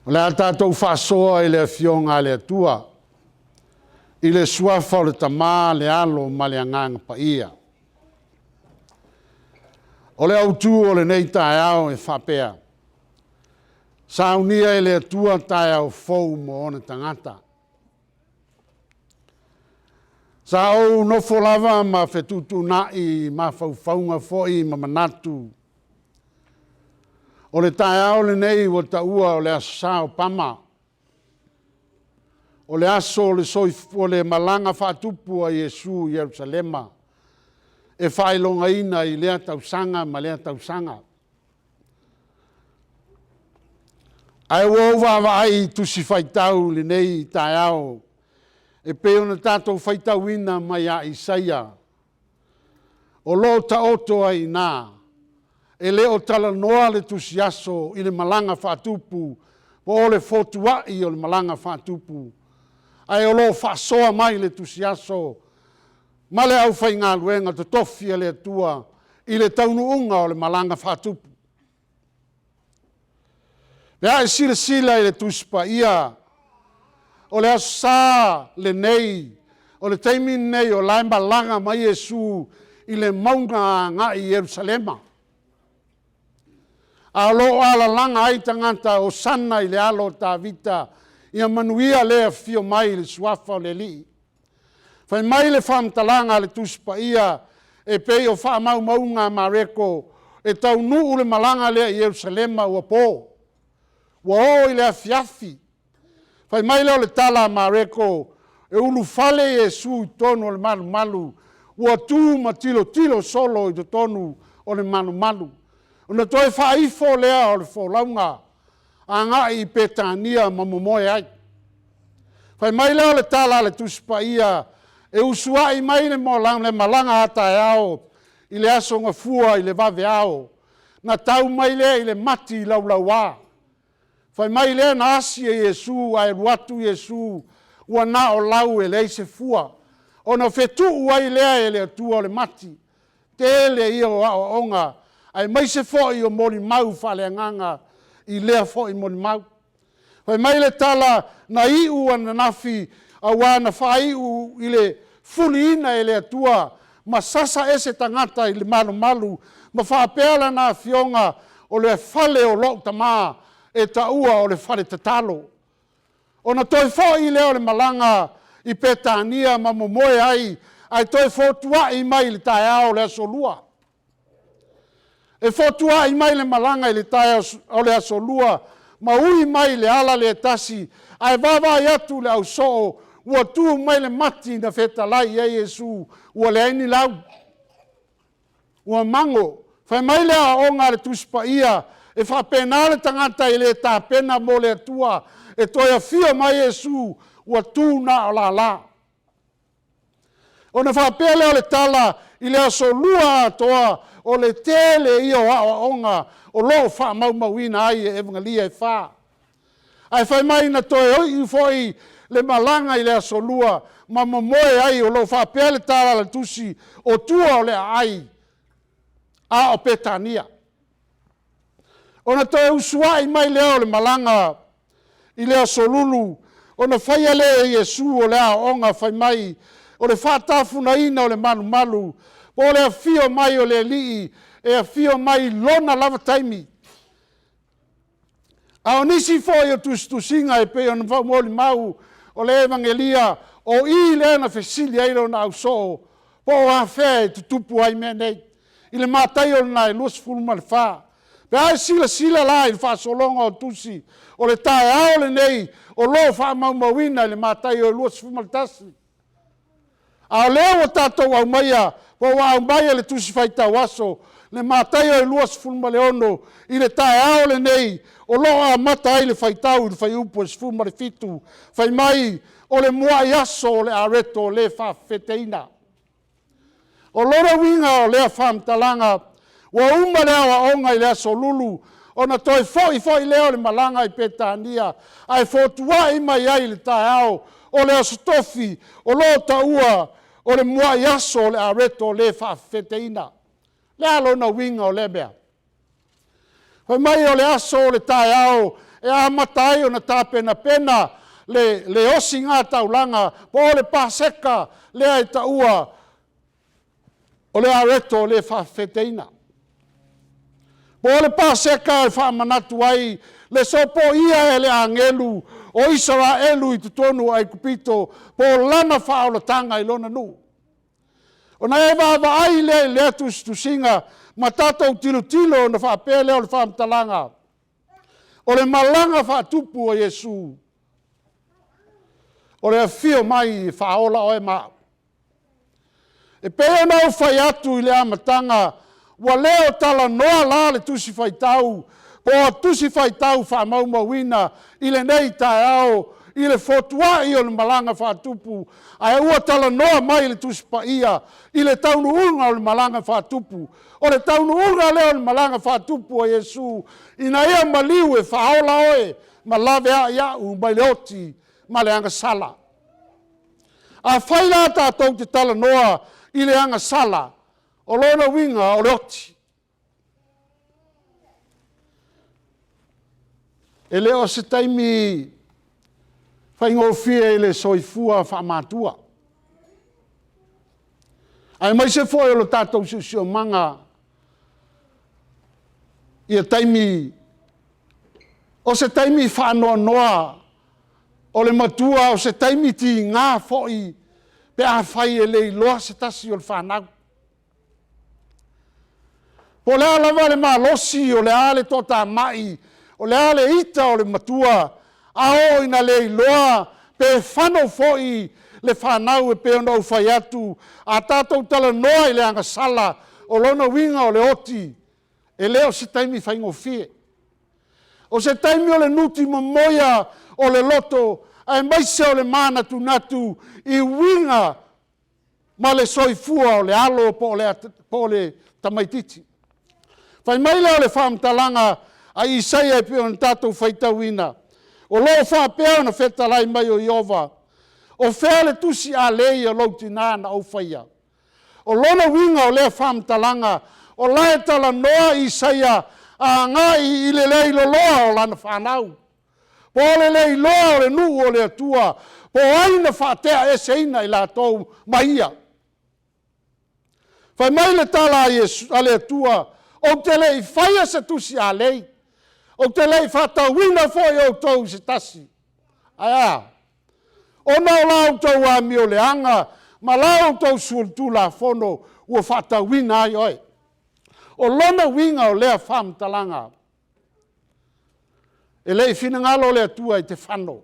O le tātou whasoa i le fionga le atua, i le suafa o le tamā le alo ma le anganga pa ia. O le autu o le nei tae au e whapea. Saunia i le atua tae au fau mo ona tangata. Sa au nofo lava ma whetutu nai ma whauwhaunga foi ma manatu. O le tae au le nei o taua o le asao pama. O le aso o le o le malanga whatupu a Yesu i Jerusalema. E whailonga ina i lea tausanga ma lea tausanga. Ai wauwa wa ai tusi whaitau le nei tae au. E peo na tātou whaitau ina mai a Isaia. O lo ta oto ai nā. E leo tala noa le tusi aso i le malanga whatupu. Po o le fotuai o le malanga whatupu. Ai o lo whasoa mai le tusi aso. Ma le au whai ngā luenga te tofia le atua. I le taunuunga o le malanga whatupu. Pea e sila i le tuspa ia. O le asa le nei. O le teimi nei o laimba langa mai Yesu i le maunga ngā i Jerusalema. A lo ala langa ai tangata o sana i le alo ta vita. Ia manuia lea fio mai le suafa o le li. Fai mai le whamtalanga le tuspa ia. E pei o wha mau maunga mareko. E tau nuu le malanga lea i Jerusalema ua po. Ua o i le afiafi. Fai mai leo le tala mareko. E ulu fale Yesu i tonu o le malu malu. Ua tu ma tilo solo i te tonu o le malu malu. Una toi whaifo lea o le wholaunga. A ngā i petania ma momoe ai. Fai mai leo le tala le tuspa ia. E usua i mai le malanga ata e ao. I le aso ngā fua i le vave ao. Na tau mai lea i le mati i laulaua. Fai mai lea na asi e Yesu, ai ruatu Yesu, ua na o lau e leise fua. O na fetu uai lea e le atua o le mati. Tele ia o onga. Ai mai se fo i o mori mau fale nganga i lea fo i mori mau. Fai mai le tala na iu ana nafi a wana fai u i le fuli ina e le atua. Ma sasa ese tangata i le malu malu. Ma whaapela na fionga o le fale o lo tamaa. E taua o le whare tatalo. O na toi fo i leo le malanga i petania ma momoe ai. Ai toi fo tua i mai le tae ao le asolua. E fo tua i mai le malanga i le tae o le asolua. Ma ui mai le ala le tasi. Ai wawa i atu le au soo. Ua tu mai le mati na feta lai e Yesu. Ua le aini lau. Ua mango. Fai mai le a onga le tuspa ia. E whapena le tangata i le tāpena mo le atua. E toia fia mai Yesu. Ua tū na o la la. O na whapea leo le tala. I le aso lua atoa. O le tele i o onga. O lo wha mau mauina ai e evangalia e wha. Ai whai mai na toi i foi le malanga i le aso lua. Ma moe ai o lo whapea le tala le tusi. O tua o le ai. A o petania. Ona toi usua i mai leo le malanga i lea solulu. Ona whaia lea Yesu o lea onga whai mai. O le whatafuna ina o le malu malu. O le fio mai o le lii. E fio mai lona lava taimi. A o nisi fo i o tusinga e pe o na whaumoli mau o le evangelia. O i lea na whesili airo na au soo. Po a whea e tutupu ai mea nei. I le mātai o na e luas fulma le whaa. Pe ai sila la i whaasolonga o tusi. O le tae ao le nei. O lo wha maumawina i le mātai o luas fumaltasi. A leo o tātou au maia. Po au maia le tusi whaita waso. Le mātai o luas fulmaleono. I le tae ao le nei. O lo a mata ai le whaitau i le whai upo e fulmale fitu. Whai mai o le mua i aso o le areto o le whawheteina. O lora winga o lea whamtalanga. Wa uma lea wa onga i lea solulu. O na toi foi leo le malanga i petania. Ai fotua i mai ai le tae ao. O lea stofi. O lo taua. O le mua i aso o le areto o le whawheteina. Lea lo na winga o le mea. Hoi mai o le aso o le tae ao. e a matai o na tāpena pena le osi ngā taulanga, po le pāseka le ai taua o le areto le whawheteina. Po le pāseka e whamanatu ai, le sopo ia e le angelu o Israelu i tutonu ai kupito, po lana whaolatanga i lona nu. O na e wawa ai le atus tu singa, ma tātou tilo na whapea leo le whamtalanga. O le malanga whatupu o Yesu. O le fio mai whaola o e mao. E peo nau whai atu i le amatanga, wa leo tala noa la le tusi whai tau, po a tusi whai tau wha maumawina, i le nei tae ao, i le fotua i o le malanga whatupu, a ua tala noa mai le tusi pa ia, i le taunu unga o le malanga whatupu, o le taunu unga leo le malanga whatupu o Yesu, ina ia maliu e whaola oe, ma lave a iau, mai le oti, ma le anga sala. A whaila tātou te tala noa i le anga sala, o lona winga o le oti. E leo se taimi whaingofia i le soifua whaamatua. Ai mai se foi o lo tātou sio manga i a taimi, o se taimi whaanoa noa, o le matua o se taimi ti ngā foi, pe a whai e le iloa se tasi o le whanau. Po le alawa le malosi o le ale tota mai, o le ale ita o le matua, a o ina le iloa, pe whanau foi le whanau e pe ona u whai atu, a tātou tala noa i le anga sala, o lona winga o le oti, e leo se taimi whaingofie. O se taimi o le nuti mamoia o le loto, ai maise o le mana tu natu i winga ma le soifua o le alo po le tamaititi. Fai mai leo le whamtalanga a Isaia e pio na tātou whaitawina. O loo whapea na whetalai mai o Iova. O whea le tusi a lei o lauti nāna au whaia. O lona winga o le whamtalanga o lae tala noa Isaia a ngai i le lei loloa o lana whanau. Po le lei loa o le nuu o le atua, po aina whatea e seina i la tau maia. Whai mai le tala a le atua, o te lei whaia se tusi a lei, o te lei whata wina foi o tau se tasi. Aia, o nao lau tau a mi o le anga, ma lau tau sultu la fono, ua whata wina ai oi. O lona winga o lea whamtalanga, e lei fina ngalo le atua i te whano.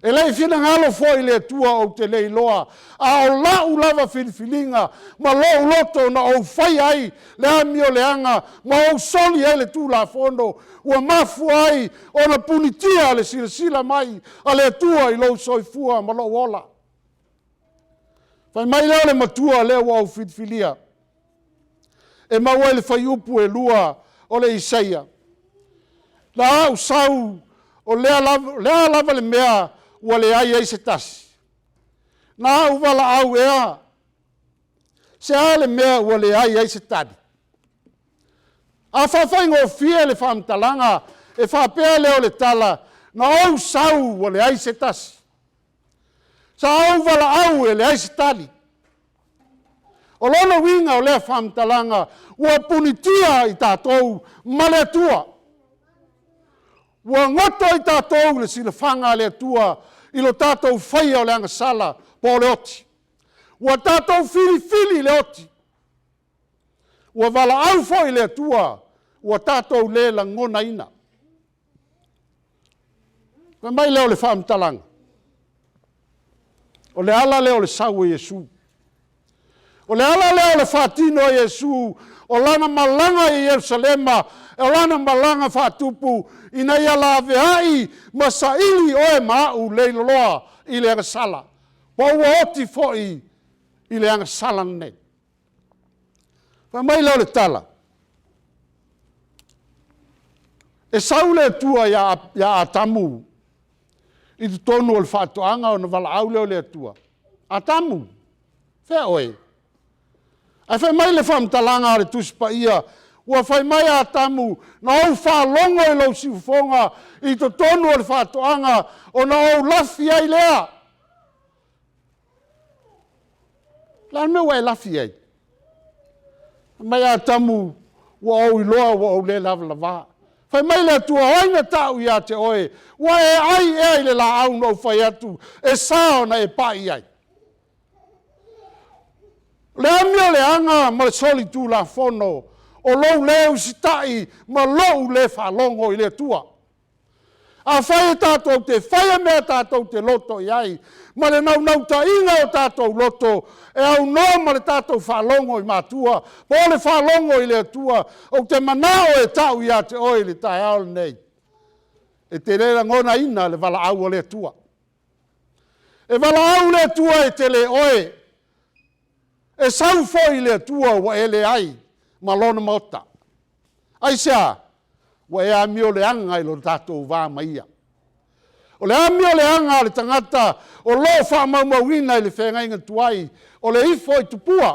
E lei fina ngalo foi le atua o te lei loa. A o lau lava filifilinga, ma lo loto na o whai ai le ami o le anga, ma o soli ai le tū la fono, ua mafu ai o na punitia le sila mai, a le atua i lo soifua ma lo ola. Fai mai leo le matua leo au filifilia. E maua le whai upu e lua o le Isaia. La au sau o lea lava le mea ua le ai se tasi. Na au wala au ea. Se a le mea ua le ai se tadi. A whawhai ngō fia le whamtalanga e whapea leo le tala na au sau ua le ai se tasi. Sa au wala au e le ai se tadi. O lona winga o lea whamtalanga ua punitia i tātou ma le atua. Ua ngoto i tātou le sila whanga le atua i lo tātou whaia o le anga sala po le oti. Ua tātou fili le oti. Ua wala au foi le atua, ua tātou le la ngona ina. Ka mai leo le whamtalanga. O le ala leo le sau e Yesu. O le ala leo le whatino e Yesu, o lana malanga i Yerusalema, o lana malanga whatupu, ina ia la veai masaili o e mau leiloloa i le anga sala. Po ua oti foi i le anga sala nei. Fa mai leo le tala. E saule atua ia atamu, i tu tonu o le whatoanga o na wala au leo le atua. Atamu, whea oe. Ai whai mai le whamtalanga le tuspa ia, ua whai mai a tamu, na au whalongo i lau siufonga, i to tonu o le whatoanga, o na au lafi ai lea. La me wai lafi ai. Mai a tamu, ua au iloa, ua au le lava lava. Whai mai le tua oina tau i a te oe, ua e ai e ai le la au no whai atu, e sao na e pai ai. Le amio le anga ma le soli tu la fono, o lou leu sitai ma lou le whalongo i le tua. A whai e tātou te whai mea tātou te loto i ai, ma le nau ta inga o tātou loto, e au noa ma le tātou whalongo i mātua, po le whalongo i le tua, o te manao e tau i a te oi le tai aole nei. E te rera ngona ina le wala au le tua. E wala au le tua e te le oe, e sau foi le tua wa ele ai, ma lona mota. Ai sea, wa e amio le anga i lo tātou wā maia. O le amio le anga le tangata, o lo wha maumawina i le whenga tuai, o le ifo i tupua,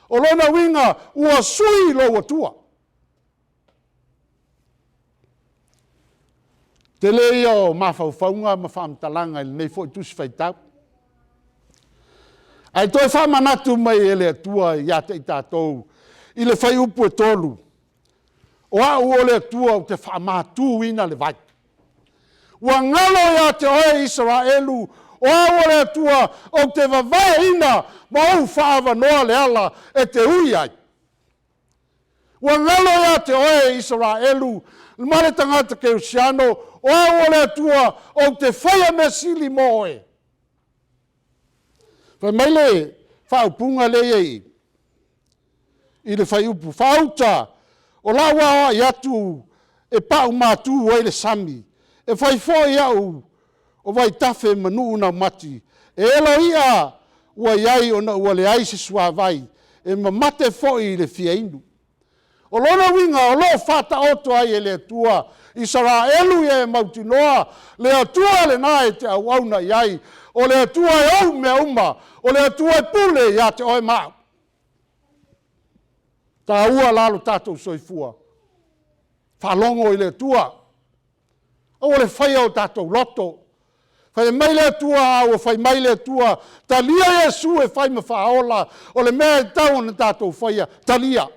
o lona winga ua sui lo wa tua. Te le o mawhauwhaunga, ma whaamtalanga i le nei fo i tusi whaitau. Ai toi whamanatu mai e le atua i ate i tātou, i le whai upu e tolu. O au o le atua o te whamatu ina le vai. Ua ngalo i ate oe Israelu, o au o le atua o te wawai ina, ma au whaava noa le ala e te ui ai. Ua ngalo i ate oe Israelu, ma le tangata ke usiano, o au o le atua o te whaia me sili moe. Whai mai le whaupunga le ei, i le whai upu whauta, o la wā i atu e pau mātū o le sami, e whai fōi au o vai tafe manu una mati, e elo ia ua iai o na ua le ai se sua vai, e mamate fōi le fia inu. O lona winga o lo whata oto ai e le atua, i Israelu e mautinoa, le atua le nae te au auna iai, o le atua e au mea uma, o le atua e pule ia te oe maa. Ta ua lalo tātou soifua. Whalongo i le atua. O le whaia o tātou loto. Whai mai le atua o whai mai le atua. Ta lia Jesu e whai ma whaola. O le mea e tau na tātou whaia. Ta lia.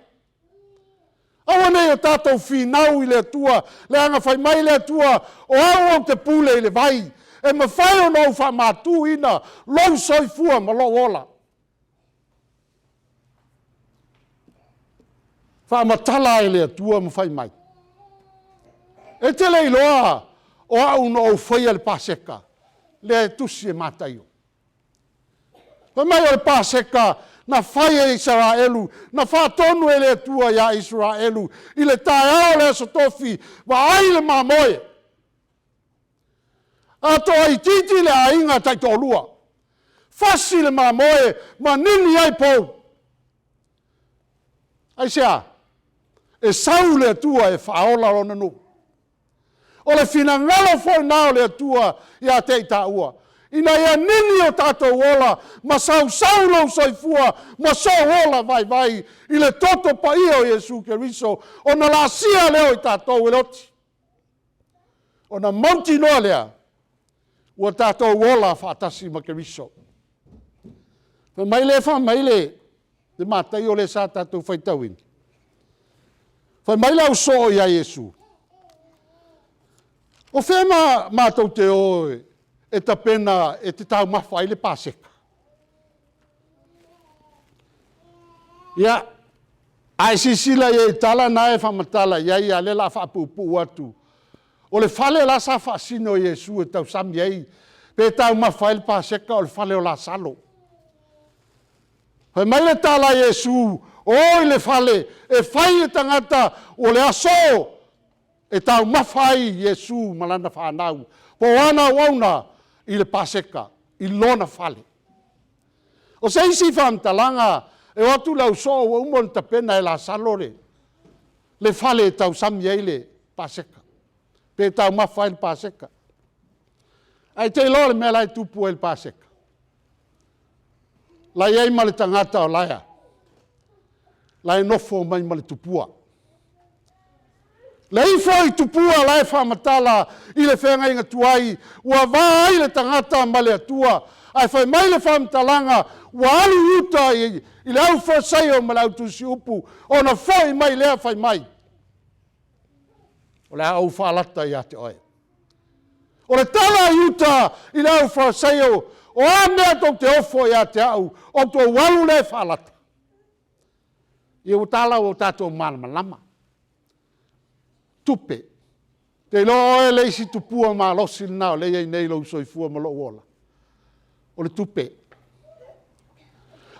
Awa nei o tātou whinau i le atua. Le anga whai mai le atua. O au o te pule i le vai. E ma whai o nou wha mātū ina. Lou soifua ma lo ola. Wha matala e le atua ma whai mai. E te lei loa o au no au whaia le paseka. Le tusi e mātaio. Wha mai o le paseka na whai e Israelu. Na whatonu e le atua ia Israelu. I le tae ao le asotofi. Wa ai le mamoe. Ato ai titi le ainga taitolua. Fasi le mamoe ma nini ai pou. Ai sea. E sau le atua e whaola rona nu. O le fina ngalo foi nao le atua i a te ita ua. Ina ia nini o tātou ola, ma sau lo soifua, ma so ola vai, i le toto pa ia o Jesu Keriso, o na la sia leo i tātou e loti. O na monti noa lea, ua tātou ola whaatasi ma Keriso. Wha maile, de mātai o le sa tātou whaitauini. Whai mai lau so i a Jesu. O whea mātou te oe e ta pena e te tau mawhai le paseka. Ia, ai sisila e tala na e whamatala, ia le la whapupu atu. O le whale la sa whaasino i Jesu e tau sami ei, pe tau mawhai le paseka o le whale o la salo. Whai mai le tala Jesu, oi le fale, e fai e tangata o le aso, e tau mawhai Jesu malana whanau. Po ana wauna i le paseka, i lona fale. O se isi whamtalanga, e watu lau so o umon tapena e la salore. Le fale e tau sami ei le paseka. Pe tau mawhai le paseka. Ai te ilo le mea lai tupu e le paseka. Lai ei ma le tangata o laia. Lai nofo mai ma le tupua. Lei foi tupua lai whamatala i le whenga inga tuai, ua vā ai le tangata ma le atua, ai whai mai le whamatalanga, ua alu uta i le au whasaio ma le au tusi upu, o na whai mai lea whai mai. O le au whalata i ate oe. O le tala i uta i le au whasaio, o a mea tau te ofo i ate au, o tō walu le whalata. I o tala o tātou malama. Tupe. Te loa e leisi tupua ma losi nao, le ei nei lau soifua ma lo ola. O le tupe.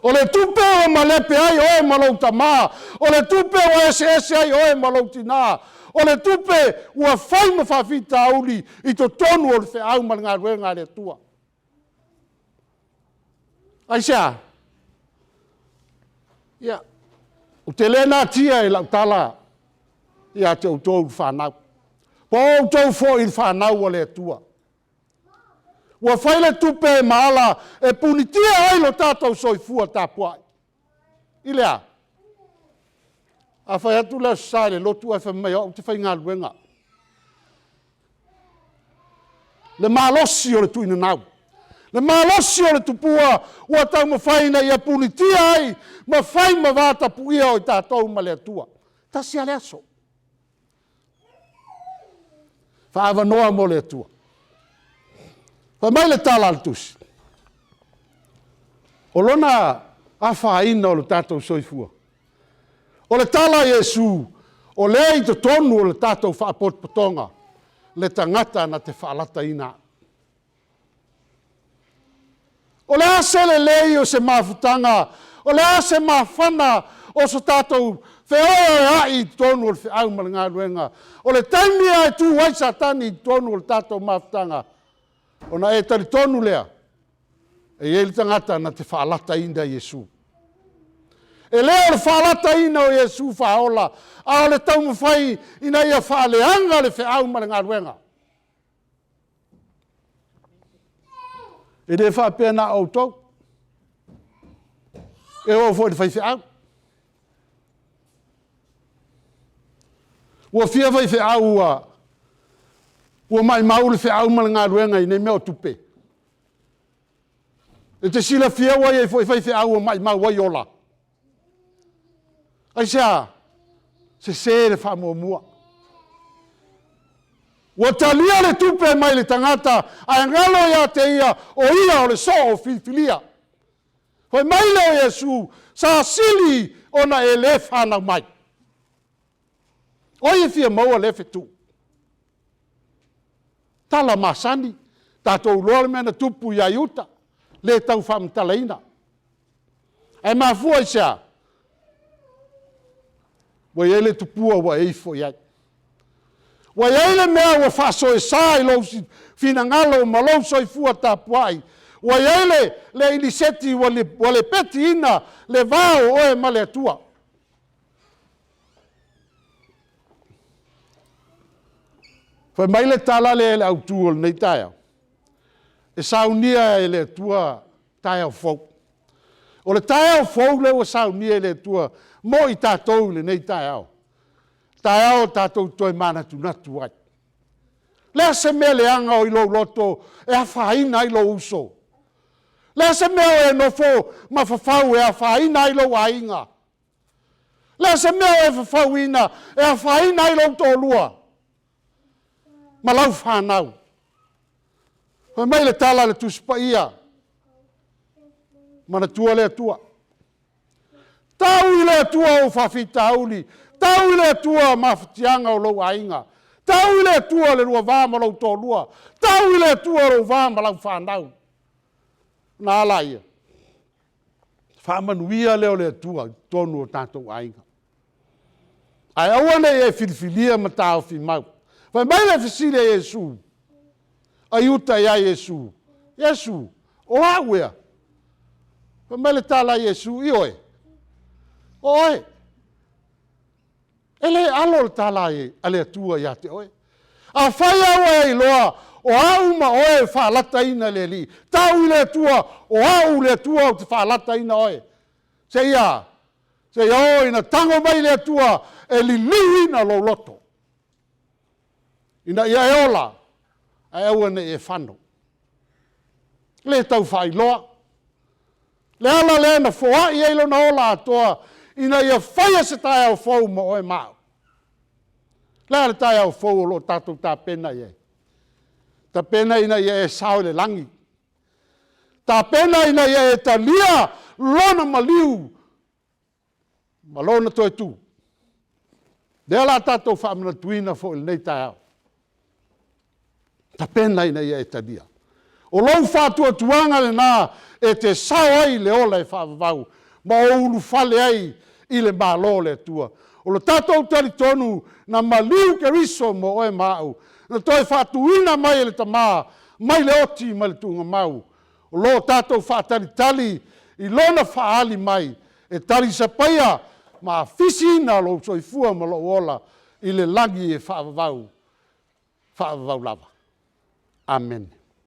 O le tupe o ma lepe ai oe ma lau tamā. O le tupe o ese ai oe ma lau tina. O le tupe ua whai ma whawhita auli i to tonu o le whe au ma ngā ruenga le tua. Aisea. Ia. O te lena tia e lau tala. Ia te utou whanau. Po utou fo i whanau o le tua. Ua whaile tupe e maala e punitia ai lo tātou soifua tāpuai. I lea. A whai atu leo sāre lotu ai whamai o te whai ngā luenga. Le mālosi o le tuina nau. Le mālosi o le tupua ua tau ma whaina ia punitia ai ma whai ma vāta puia o i tātou ma le tua. Tasi a le aso. Whaava noa mo le atua. Wha mai le tala al tusi. O lona a whaina o le tātou soifua. O le tala Iesu, o le i to tonu o le tātou whaapotpotonga, le tangata na te whaalata ina. O le ase le lei o se mafutanga, o le ase mafana o se tātou wheoe ai tonu o le whiau ma le ngā ruenga. O le taimia e tū wai satani tonu o le tātou mafutanga. O na e tari tonu lea. E le tangata na te whaalata ina Iesu. E leo le whaalata ina o Iesu whaola. A o le tau mawhai ina ia whaaleanga le whiau ma le ngā ruenga. E le whapea na au tau. E o fo le whai whiau. Ua fia vai whiau ua mai maule whiau ma le ngā ruenga i ne mea o tupe. E te sila fia wai e fai whiau ua mai mau wai ola. Ai sea, se le wha mua. Ua talia le tupe mai le tangata, ai ngalo ia te ia o ia o le so o filia. Hoi mai leo Iesu, sa sili ona e le whanau mai. Oi e fia maua le fetu. Tala masani, tātou loa le mena tupu ia iuta, le tau whamtalaina. E mafua isa, wa ele tupua wa eifo iai. Wa ele mea wa whaso e sai lo fina ngalo ma lo soifua tapuai. Wa ele le iliseti wa le peti ina le vao oe ma le atua. Fa mai le tala le autua nei taia. E saunia e le atua taia o fau. O le taia o fau le wa saunia e le atua mo i tātou le nei taia o. Taia o tātou toi mana tunatu ai. Lea se mea le anga o ilo loto e a whaina ilo uso. Lea se mea o e nofo ma whawhau e a whaina ilo ainga. Lea se mea o e whawhau ina e a whaina ilo tōlua. Ma lau whanau. Hoi mai le tala le tuspa ia. Mana tua le atua. Tau i le atua o whawhita auli. Tau i le atua mawhitianga o lau ainga. Tau i le atua le rua vāma lau tōlua. Tau i le atua lau vāma lau whanau. Nā ala ia. Whamanuia leo le atua tonu o tātou ainga. Ai awane e whiriwhiria ma tāo whi mau. Vai mai le fisile Iesu. Ai uta ia Iesu. Iesu, o hawea. Vai mai le tala Iesu, i oe. Oe. Ele alo le tala e ale atua ia te oe. A whai awa e loa, o au ma oe whaalata ina le li. Tau i le atua, o au le atua o te whaalata ina oe. Se ia, ina tango mai le atua, e li ina lo loto. ina ia e ola, a eua ne e whano. Le tau whai loa. Le ala le na fōa i eilo na ola atoa, ina ia whaia se tae au fau mo oe mau. Le ala tae au fau o lo tātou tā pena i e. Ta pena ina ia e sao le langi. Ta pena ina ia e ta lia lona maliu. Malona toi tu. Le ala tātou whamana tuina fo il nei tae au. Ta pena ina ia e ta lia. O lou whātua tuanga le nā e te sao ai le ola e whaavavau. Ma o ulu whale ai i le mālo le tua. O le tātou tali tonu na maliu ke riso mo oe mau. Na toi whātuina mai le tamā, mai le oti mai le tunga mau. O lo tātou whātali tali i lona whaali mai e tali sa paia ma fisina lo soifua ma lo ola i le langi e whaavavau lava. Amen.